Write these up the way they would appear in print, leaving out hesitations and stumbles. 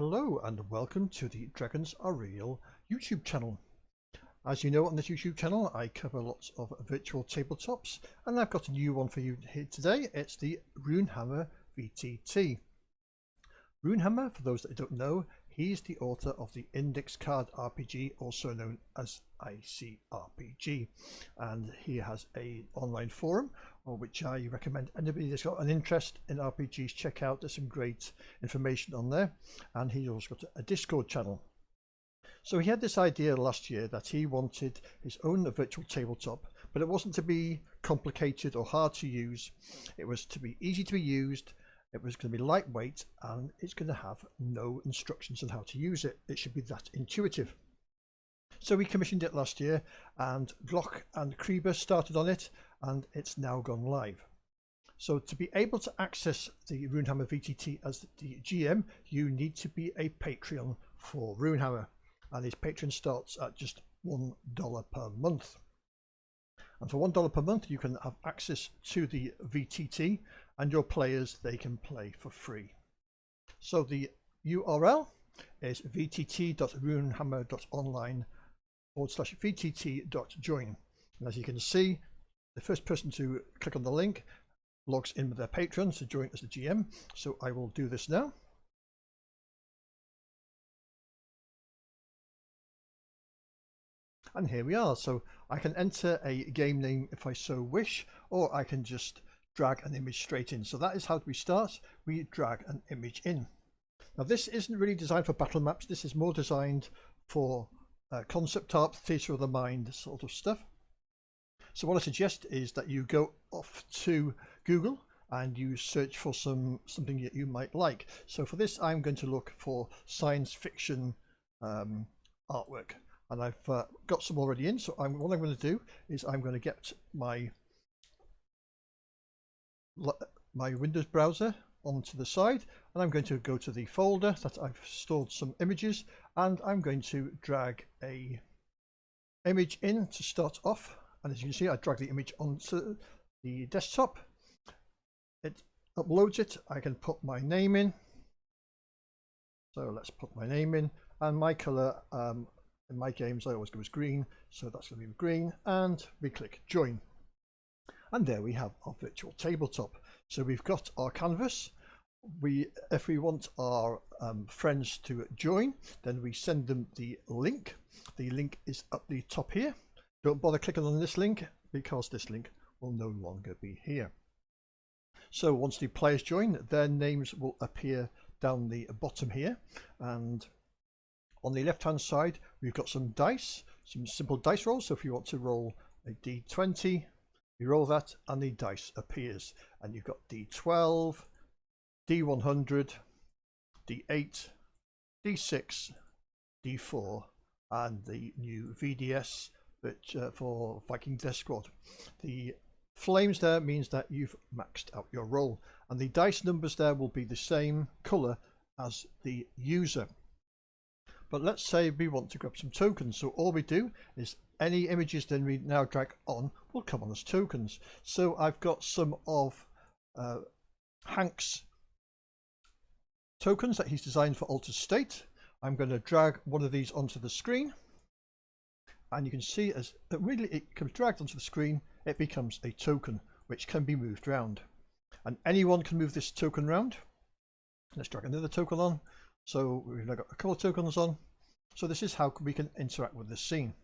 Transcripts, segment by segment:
Hello and welcome to the Dragons Are Real YouTube channel. As you know, on this YouTube channel I cover lots of virtual tabletops, and I've got a new one for you here today. It's the Runehammer VTT. Runehammer, for those that don't know, he's the author of the index card RPG, also known as ICRPG, and he has an online forum which I recommend anybody that's got an interest in RPGs check out. There's some great information on there, and he's also got a Discord channel. So he had this idea last year that he wanted his own virtual tabletop, but it wasn't to be complicated or hard to use. It was to be easy to be used. It was going to be lightweight, and it's going to have no instructions on how to use it. It should be that intuitive. So we commissioned it last year, and Glock and Krieber started on it, and it's now gone live. So to be able to access the Runehammer VTT as the GM, you need to be a Patreon for Runehammer, and his Patreon starts at just $1 per month. And for $1 per month you can have access to the VTT, and your players, they can play for free. So the URL is vtt.runehammer.online/vtt.join, and as you can see, the first person to click on the link logs in with their Patreon to join as the GM. So I will do this now. And here we are. So I can enter a game name if I so wish, or I can just drag an image straight in. So that is how we start. We drag an image in. Now this isn't really designed for battle maps. This is more designed for concept art, theatre of the mind sort of stuff. So what I suggest is that you go off to Google and you search for something that you might like. So for this I'm going to look for science fiction artwork, and I've got some already in. So what I'm going to do is I'm going to get my Windows browser onto the side, and I'm going to go to the folder that I've stored some images, and I'm going to drag a image in to start off. And as you can see, I drag the image onto the desktop. It uploads it. I can put my name in. So let's put my name in, and my color in my games I always go as green, so that's going to be green, and we click join. And there we have our virtual tabletop. So we've got our canvas. If we want our friends to join, then we send them the link. The link is up the top here. Don't bother clicking on this link, because this link will no longer be here. So once the players join, their names will appear down the bottom here, and on the left hand side we've got some dice, some simple dice rolls. So if you want to roll a d20, you roll that and the dice appears, and you've got d12, d100, d8, d6, d4, and the new VDS for Viking Death Squad. The flames there means that you've maxed out your roll, and the dice numbers there will be the same color as the user. But let's say we want to grab some tokens, so all we do is any images then we now drag on will come on as tokens. So I've got some of Hank's tokens that he's designed for Altered State. I'm going to drag one of these onto the screen, and you can see as it comes dragged onto the screen, it becomes a token which can be moved around, and anyone can move this token around. Let's drag another token on. So we've now got a couple of tokens on. So this is how we can interact with the scene.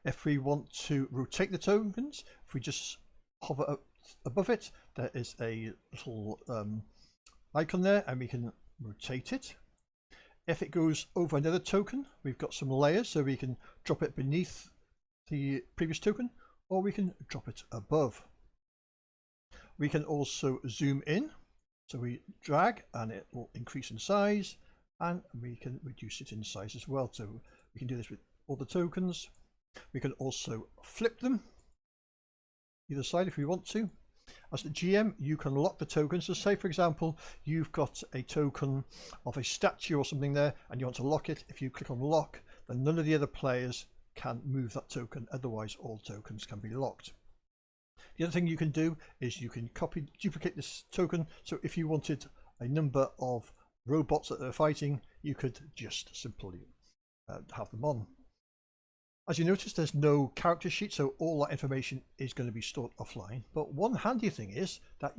If we want to rotate the tokens, if we just hover up above it, there is a little icon there, and we can rotate it. If it goes over another token, we've got some layers, so we can drop it beneath the previous token, or we can drop it above. We can also zoom in, so we drag and it will increase in size, and we can reduce it in size as well. So we can do this with all the tokens. We can also flip them either side if we want to. As the GM, you can lock the tokens. So say for example you've got a token of a statue or something there, and you want to lock it. If you click on lock, then none of the other players can move that token, otherwise all tokens can be locked. The other thing you can do is you can duplicate this token. So if you wanted a number of robots that they're fighting, you could just simply have them on. As you notice, there's no character sheet, so all that information is going to be stored offline. But one handy thing is that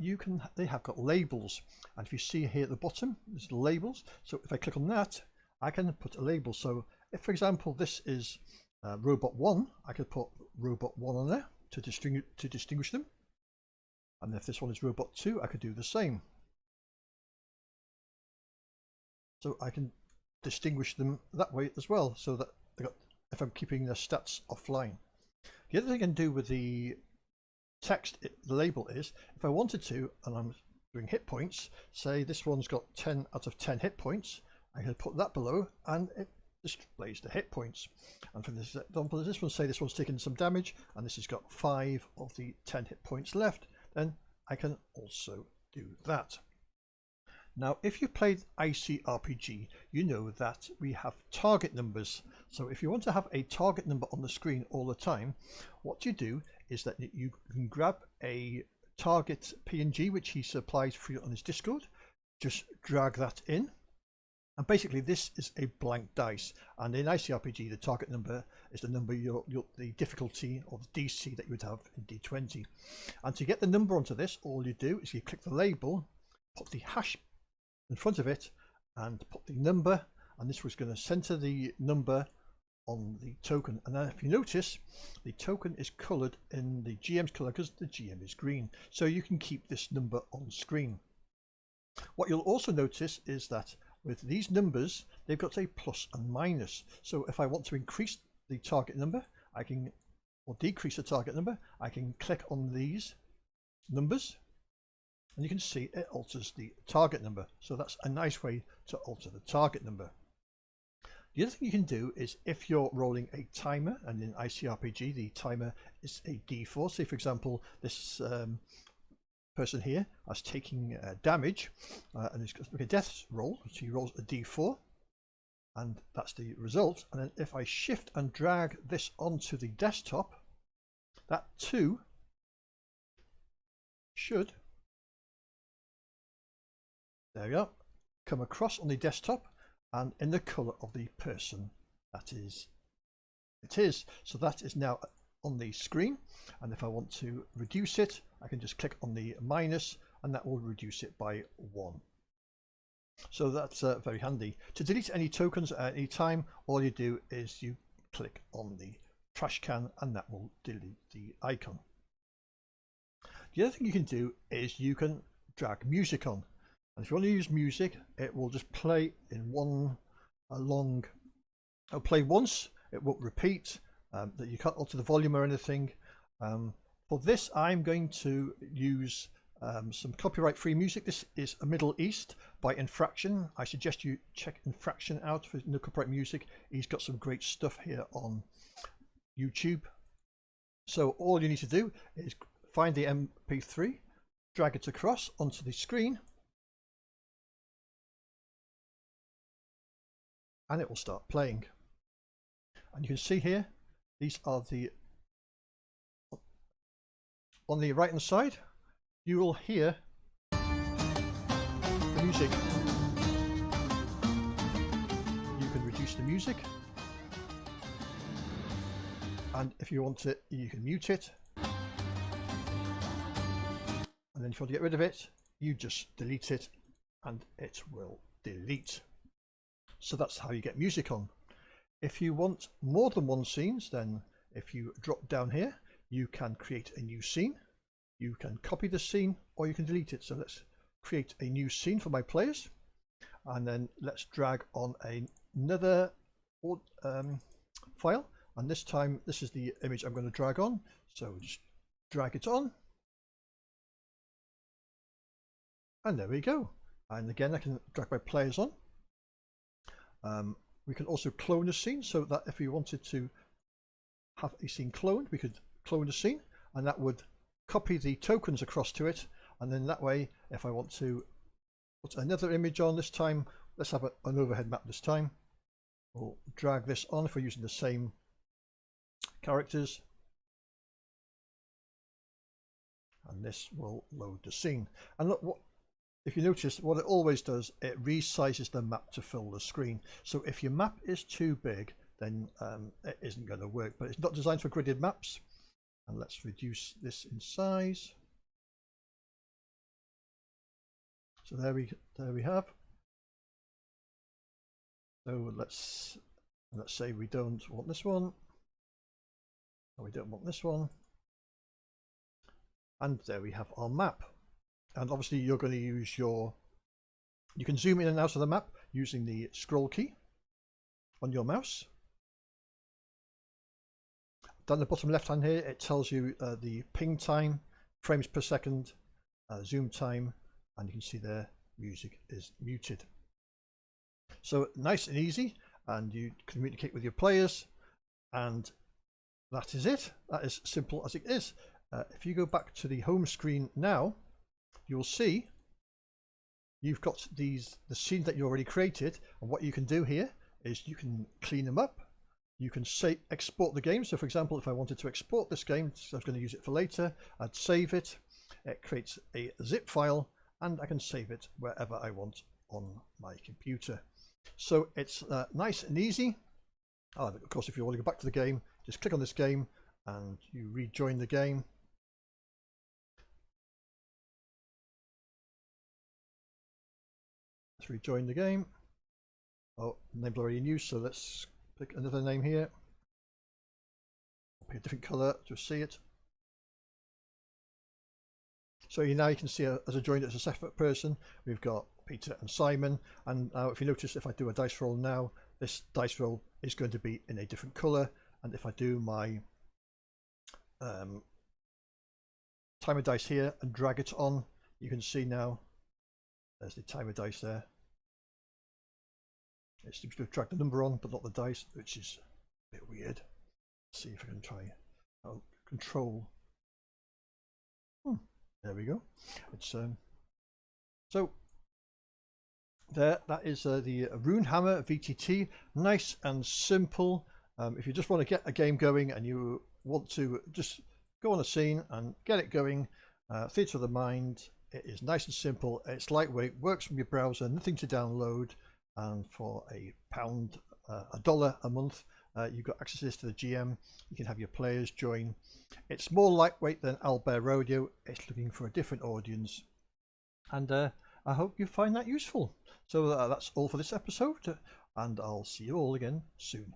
they have got labels, and if you see here at the bottom, there's the labels. So if I click on that, I can put a label. So if, for example, this is robot 1, I could put robot 1 on there to distinguish them. And if this one is robot 2, I could do the same. So I can distinguish them that way as well, so that if I'm keeping the stats offline. The other thing I can do with the text, the label, is if I wanted to, and I'm doing hit points, say this one's got 10 out of 10 hit points, I can put that below and it displays the hit points. And for this example, this one, say this one's taken some damage and this has got 5 of the 10 hit points left, then I can also do that. Now, if you've played ICRPG, you know that we have target numbers. So if you want to have a target number on the screen all the time, what you do is that you can grab a target PNG, which he supplies for you on his Discord, just drag that in. And basically this is a blank dice. And in ICRPG, the target number is the number, the difficulty or the DC that you would have in D20. And to get the number onto this, all you do is you click the label, put the hash in front of it and put the number, and this was going to center the number on the token. And then if you notice, the token is colored in the GM's color because the GM is green, so you can keep this number on screen. What you'll also notice is that with these numbers, they've got a plus and minus. So if I want to increase the target number, I can, or decrease the target number, I can click on these numbers, and you can see it alters the target number. So that's a nice way to alter the target number. The other thing you can do is if you're rolling a timer, and in ICRPG the timer is a D4. Say for example this person here is taking damage and he's got to make a death roll, so he rolls a D4 and that's the result. And then if I shift and drag this onto the desktop, that too should, there we go, come across on the desktop and in the color of the person that is it is. So that is now on the screen, and if I want to reduce it, I can just click on the minus and that will reduce it by 1. So that's very handy. To delete any tokens at any time, all you do is you click on the trash can and that will delete the icon. The other thing you can do is you can drag music on. And if you want to use music, it will just play in it'll play once, it won't repeat, that you can't alter the volume or anything. For this, I'm going to use some copyright free music. This is A Middle East by Infraction. I suggest you check Infraction out for no copyright music. He's got some great stuff here on YouTube. So all you need to do is find the MP3, drag it across onto the screen, and it will start playing. And you can see here, these are the, on the right hand side, you will hear the music. You can reduce the music, and if you want it, you can mute it. And then if you want to get rid of it, you just delete it and it will delete. So that's how you get music on. If you want more than one scenes, then if you drop down here, you can create a new scene. You can copy the scene or you can delete it. So let's create a new scene for my players. And then let's drag on another file. And this time, this is the image I'm going to drag on. So just drag it on. And there we go. And again, I can drag my players on. We can also clone a scene, so that if we wanted to have a scene cloned, we could clone a scene and that would copy the tokens across to it. And then that way, if I want to put another image on this time, let's have an overhead map this time. We'll drag this on if we're using the same characters. And this will load the scene. And look, if you notice, what it always does, it resizes the map to fill the screen. So if your map is too big, then it isn't going to work. But it's not designed for gridded maps. And let's reduce this in size. So there we have. So let's say we don't want this one, and we don't want this one, and there we have our map. And obviously you're going to use you can zoom in and out of the map using the scroll key on your mouse. Down the bottom left hand here, it tells you the ping time, frames per second, zoom time, and you can see there music is muted. So nice and easy, and you communicate with your players, and that is it. That is simple as it is. If you go back to the home screen now, you'll see you've got the scenes that you already created, and what you can do here is you can clean them up. You can export the game. So for example, if I wanted to export this game, so I was going to use it for later, I'd save it. It creates a zip file, and I can save it wherever I want on my computer. So it's nice and easy. Of course, if you want to go back to the game, just click on this game and you rejoin the game. Let's rejoin the game. Oh, name's already in use, so let's pick another name here. Pick a different color to see it. So now you can see as I joined it as a separate person, we've got Peter and Simon. And now if you notice, if I do a dice roll now, this dice roll is going to be in a different color. And if I do my timer dice here and drag it on, you can see now there's the timer dice there. It seems to have dragged the number on, but not the dice, which is a bit weird. Let's see if I can try control. There we go. It's so there. That is the Runehammer VTT. Nice and simple. If you just want to get a game going and you want to just go on a scene and get it going, theatre of the mind. It is nice and simple. It's lightweight. Works from your browser. Nothing to download. And for $1 a month, you've got access to the GM. You can have your players join. It's more lightweight than Owlbear Rodeo. It's looking for a different audience, and I hope you find that useful. So that's all for this episode, and I'll see you all again soon.